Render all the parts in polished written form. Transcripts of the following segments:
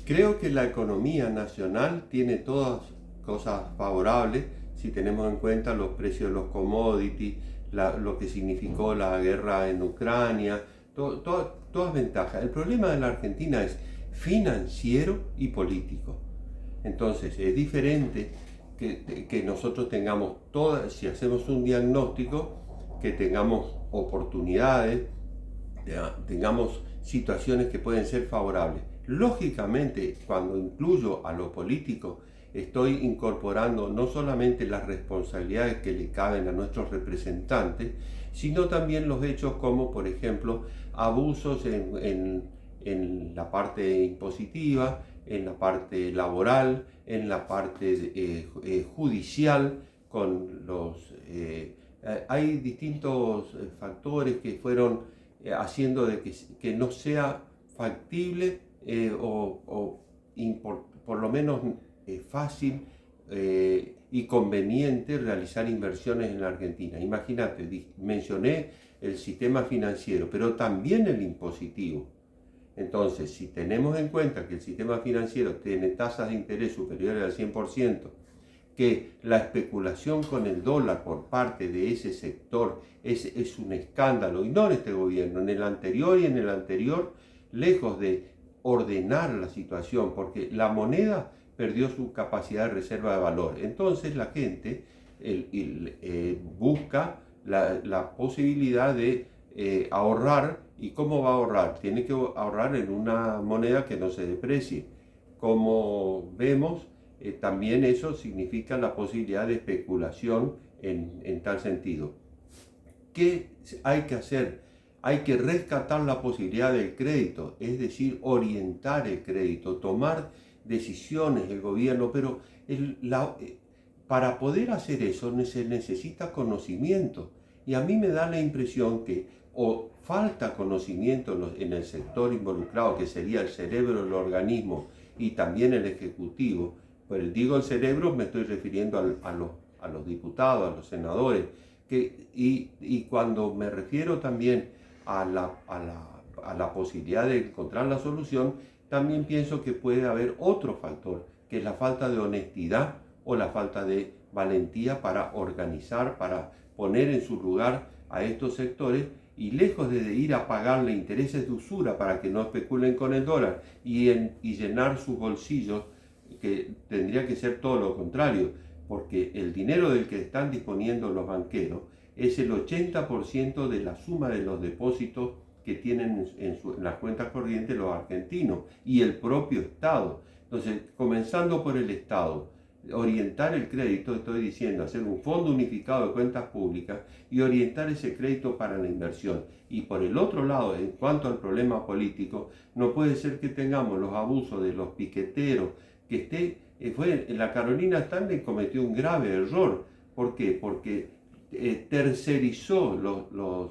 Creo que la economía nacional tiene todas cosas favorables si tenemos en cuenta los precios de los commodities, lo que significó la guerra en Ucrania, todas ventajas. El problema de la Argentina es financiero y político. Entonces es diferente que nosotros tengamos todas, si hacemos un diagnóstico, que tengamos oportunidades, tengamos situaciones que pueden ser favorables. Lógicamente, cuando incluyo a lo político, estoy incorporando no solamente las responsabilidades que le caben a nuestros representantes, sino también los hechos como, por ejemplo, abusos en la parte impositiva, en la parte laboral, en la parte judicial, con hay distintos factores que fueron haciendo de que no sea factible por lo menos fácil y conveniente realizar inversiones en la Argentina. Imagínate, mencioné el sistema financiero, pero también el impositivo. Entonces, si tenemos en cuenta que el sistema financiero tiene tasas de interés superiores al 100%, que la especulación con el dólar por parte de ese sector es un escándalo, y no en este gobierno, en el anterior y en el anterior, lejos de ordenar la situación, porque la moneda perdió su capacidad de reserva de valor. Entonces la gente busca la posibilidad de ahorrar. ¿Y cómo va a ahorrar? Tiene que ahorrar en una moneda que no se deprecie. Como vemos, también eso significa la posibilidad de especulación en tal sentido. ¿Qué hay que hacer? Hay que rescatar la posibilidad del crédito, es decir, orientar el crédito, tomar decisiones el gobierno, pero para poder hacer eso se necesita conocimiento. Y a mí me da la impresión que o falta conocimiento en el sector involucrado, que sería el cerebro del organismo y también el ejecutivo. Pues digo el cerebro, me estoy refiriendo a los diputados, a los senadores, y cuando me refiero también a la posibilidad de encontrar la solución, también pienso que puede haber otro factor, que es la falta de honestidad o la falta de valentía para organizar, para poner en su lugar a estos sectores, y lejos de ir a pagarle intereses de usura para que no especulen con el dólar y llenar sus bolsillos, que tendría que ser todo lo contrario, porque el dinero del que están disponiendo los banqueros es el 80% de la suma de los depósitos que tienen en las cuentas corrientes los argentinos y el propio Estado. Entonces, comenzando por el Estado, orientar el crédito, estoy diciendo, hacer un fondo unificado de cuentas públicas y orientar ese crédito para la inversión. Y por el otro lado, en cuanto al problema político, no puede ser que tengamos los abusos de los piqueteros, la Carolina Stanley cometió un grave error. ¿Por qué? Porque tercerizó o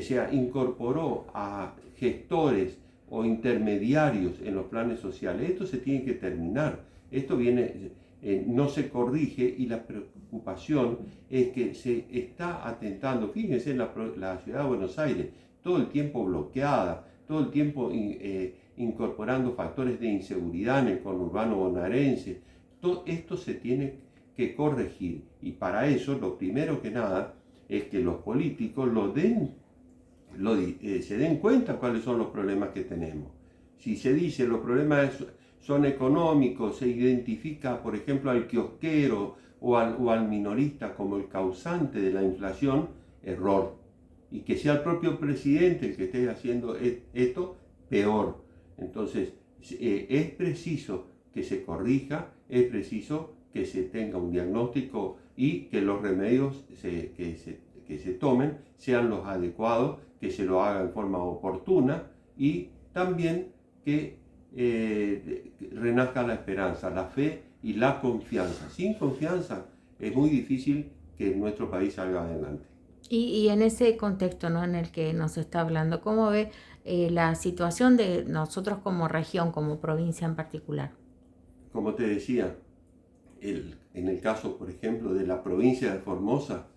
sea, incorporó a gestores o intermediarios en los planes sociales. Esto se tiene que terminar. Esto no se corrige, y la preocupación es que se está atentando. Fíjense en la ciudad de Buenos Aires, todo el tiempo bloqueada, todo el tiempo incorporando factores de inseguridad en el conurbano bonaerense. Todo esto se tiene que corregir, y para eso lo primero que nada es que los políticos se den cuenta cuáles son los problemas que tenemos. Si se dice los problemas son económicos, se identifica, por ejemplo, al kiosquero o al minorista como el causante de la inflación, error. Y que sea el propio presidente el que esté haciendo esto, peor. Entonces, es preciso que se corrija, es preciso que se tenga un diagnóstico y que los remedios que se tomen sean los adecuados, que se lo haga en forma oportuna, y también que renazca la esperanza, la fe y la confianza. Sin confianza es muy difícil que nuestro país salga adelante. Y en ese contexto, ¿no?, en el que nos está hablando, ¿cómo ve la situación de nosotros como región, como provincia en particular? Como te decía, en el caso, por ejemplo, de la provincia de Formosa,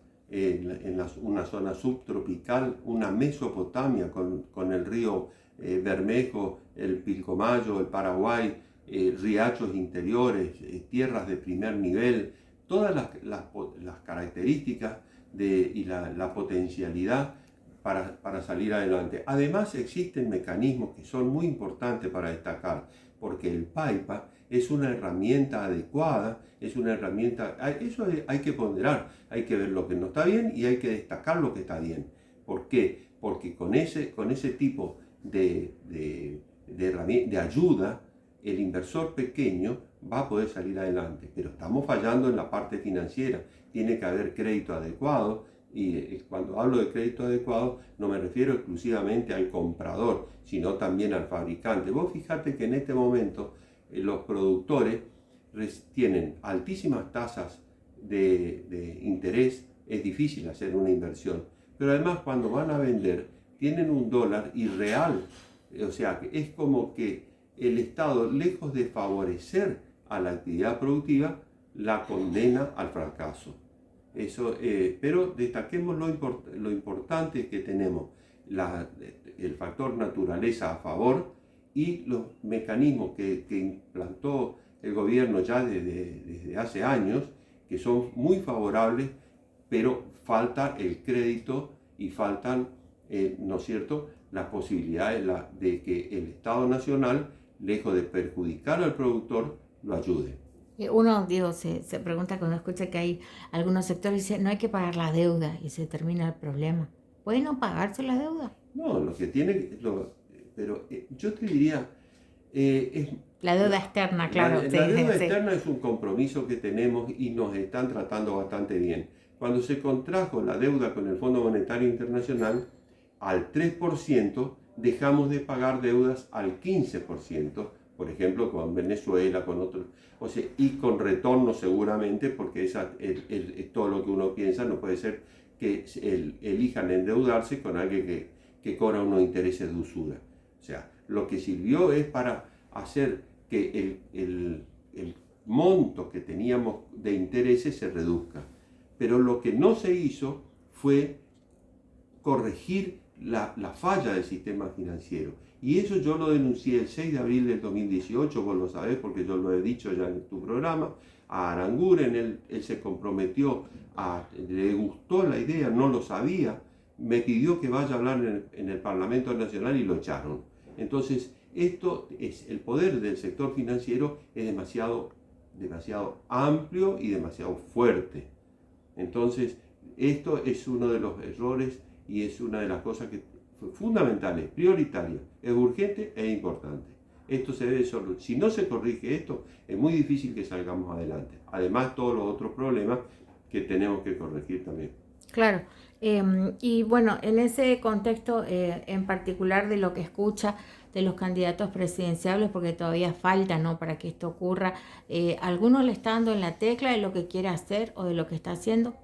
una zona subtropical, una Mesopotamia con el río Bermejo, el Pilcomayo, el Paraguay, riachos interiores, tierras de primer nivel, todas las características y la potencialidad para salir adelante. Además existen mecanismos que son muy importantes para destacar, porque el PAIPA es una herramienta adecuada, es una herramienta, eso hay que ponderar, hay que ver lo que no está bien y hay que destacar lo que está bien. ¿Por qué? Porque con ese tipo de ayuda, el inversor pequeño va a poder salir adelante, pero estamos fallando en la parte financiera. Tiene que haber crédito adecuado, y cuando hablo de crédito adecuado no me refiero exclusivamente al comprador, sino también al fabricante. Vos fijate que en este momento los productores tienen altísimas tasas de interés, es difícil hacer una inversión, pero además cuando van a vender tienen un dólar irreal, o sea, es como que el Estado, lejos de favorecer a la actividad productiva, la condena al fracaso. Eso, pero destaquemos lo importante que tenemos, el factor naturaleza a favor y los mecanismos que implantó el gobierno ya desde hace años, que son muy favorables, pero falta el crédito y faltan, ¿no es cierto?, las posibilidades de que el Estado Nacional, lejos de perjudicar al productor, lo ayude. Uno, digo, se pregunta cuando escucha que hay algunos sectores, dice, no hay que pagar la deuda y se termina el problema. ¿Puede no pagarse la deuda? No, lo que tiene, pero yo te diría, la deuda externa, claro. La deuda externa es un compromiso que tenemos y nos están tratando bastante bien. Cuando se contrajo la deuda con el Fondo Monetario Internacional, al 3% dejamos de pagar deudas al 15%, por ejemplo, con Venezuela, con otros, o sea, y con retorno seguramente, porque es todo lo que uno piensa, no puede ser que elijan endeudarse con alguien que cobra unos intereses de usura. O sea, lo que sirvió es para hacer que el monto que teníamos de intereses se reduzca. Pero lo que no se hizo fue corregir la falla del sistema financiero. Y eso yo lo denuncié el 6 de abril del 2018, vos lo sabés porque yo lo he dicho ya en tu programa, a Aranguren. Él se comprometió, le gustó la idea, no lo sabía, me pidió que vaya a hablar en el Parlamento Nacional y lo echaron. Entonces, esto es el poder del sector financiero, es demasiado amplio y demasiado fuerte. Entonces, esto es uno de los errores y es una de las cosas que fundamentales, prioritarias, es urgente e importante. Esto se debe solucionar. Si no se corrige esto, es muy difícil que salgamos adelante. Además, todos los otros problemas que tenemos que corregir también. Claro. Y bueno, en ese contexto en particular de lo que escucha de los candidatos presidenciables, porque todavía falta, ¿no?, para que esto ocurra, ¿alguno le está dando en la tecla de lo que quiere hacer o de lo que está haciendo?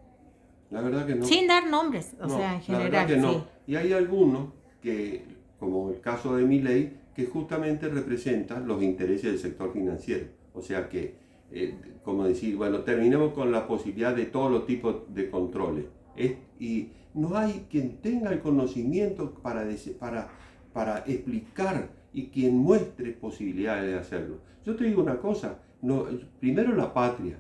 La verdad que no. Sin dar nombres, o sea, en general. La verdad que no. Sí. Y hay algunos que, como el caso de Milei, que justamente representan los intereses del sector financiero. O sea que, como decir, bueno, terminemos con la posibilidad de todos los tipos de controles. Y no hay quien tenga el conocimiento para explicar y quien muestre posibilidades de hacerlo. Yo te digo una cosa, no, primero la patria,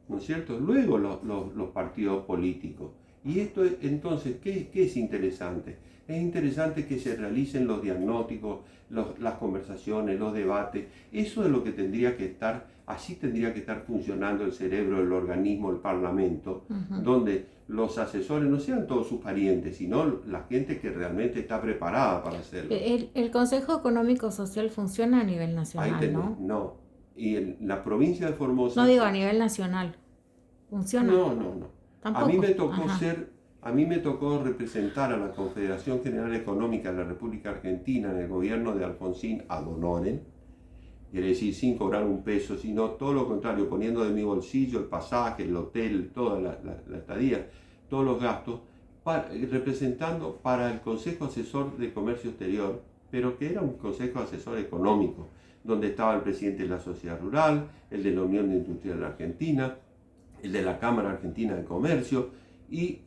¿no es cierto? Luego los partidos políticos. Y esto, entonces, ¿qué es interesante? Es interesante que se realicen los diagnósticos, las conversaciones, los debates. Eso es lo que tendría que estar, así tendría que estar funcionando el cerebro del organismo, el Parlamento, donde los asesores no sean todos sus parientes, sino la gente que realmente está preparada para hacerlo. El Consejo Económico Social funciona a nivel nacional, ¿no? No. Y en la provincia de Formosa... No digo a nivel nacional. ¿Funciona? No. Tampoco. A mí me tocó representar a la Confederación General Económica de la República Argentina en el gobierno de Alfonsín ad honorem, quiere decir sin cobrar un peso, sino todo lo contrario, poniendo de mi bolsillo el pasaje, el hotel, toda la estadía, todos los gastos, representando para el Consejo Asesor de Comercio Exterior, pero que era un Consejo Asesor Económico, donde estaba el presidente de la Sociedad Rural, el de la Unión Industrial Argentina, el de la Cámara Argentina de Comercio, y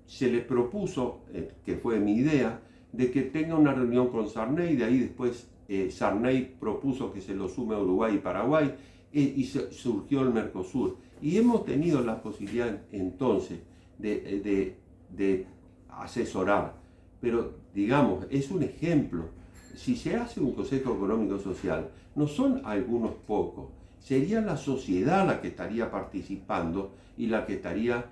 se le propuso, que fue mi idea, de que tenga una reunión con Sarney y de ahí después Sarney propuso que se lo sume a Uruguay y Paraguay, y surgió el Mercosur. Y hemos tenido la posibilidad entonces de asesorar, pero digamos, es un ejemplo. Si se hace un Consejo Económico Social, no son algunos pocos, sería la sociedad la que estaría participando y la que estaría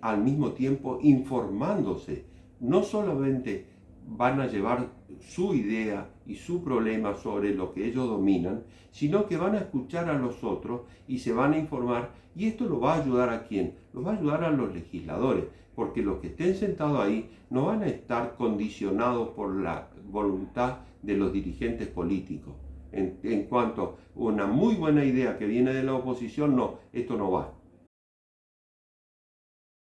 al mismo tiempo informándose. No solamente van a llevar su idea y su problema sobre lo que ellos dominan, sino que van a escuchar a los otros y se van a informar, y esto lo va a ayudar ¿a quién? Lo va a ayudar a los legisladores, porque los que estén sentados ahí no van a estar condicionados por la voluntad de los dirigentes políticos. En cuanto a una muy buena idea que viene de la oposición, no, esto no va.